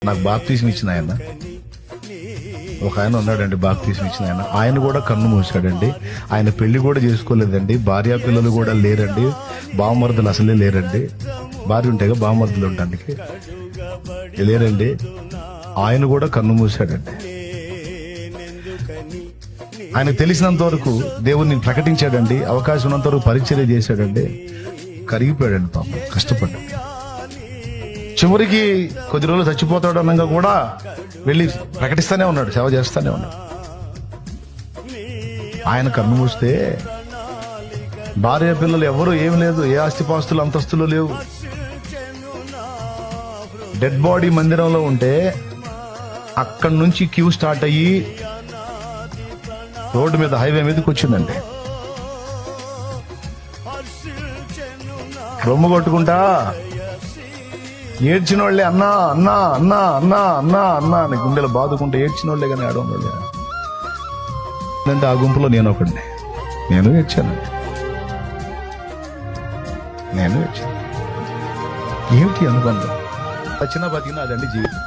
నాకు బాప్తీసం ఇచ్చిన ఆయన ఒక ఆయన ఉన్నాడండి, బాప్తీసం ఇచ్చిన ఆయన కూడా కన్ను మూసాడండి. ఆయన పెళ్లి కూడా చేసుకోలేదండి, భార్యా పిల్లలు కూడా లేరండి, బావమరుదులు అసలే లేరండి. భార్య ఉంటేగా బావమరుదులు ఉండడానికి లేరండి. ఆయన కూడా కన్ను మూసాడండి. ఆయన తెలిసినంత వరకు దేవుణ్ణి ప్రకటించాడండి, అవకాశం ఉన్నంత వరకు పరిచర్య చేశాడండి. కరిగిపోయాడండి పాపం, కష్టపడ్డాడు. చివరికి కొద్ది రోజులు చచ్చిపోతాడు అనగా కూడా వెళ్ళి ప్రకటిస్తానే ఉన్నాడు, సేవ చేస్తానే ఉన్నాడు. ఆయన కన్ను మూస్తే భార్య పిల్లలు ఎవరు ఏం లేదు, ఏ ఆస్తిపాస్తులు అంతస్తులు లేవు. డెడ్ బాడీ మందిరంలో ఉంటే అక్కడి నుంచి క్యూ స్టార్ట్ అయ్యి రోడ్డు మీద హైవే మీదకి వచ్చిందండి. రొమ్ము కొట్టుకుంటా ఏడ్చిన వాళ్ళే అన్నా అన్నా అన్నా అన్నా అన్నా అన్నా అని గుండెలు బాదుకుంటే ఏడ్చిన వాళ్ళే కానీ ఆడవాళ్ళే. అంటే ఆ గుంపులో నేను ఒకడిని, నేను ఏడ్చానండి. ఏమిటి అనుబంధం? చిన్న బతికినా అదండి జీవితం.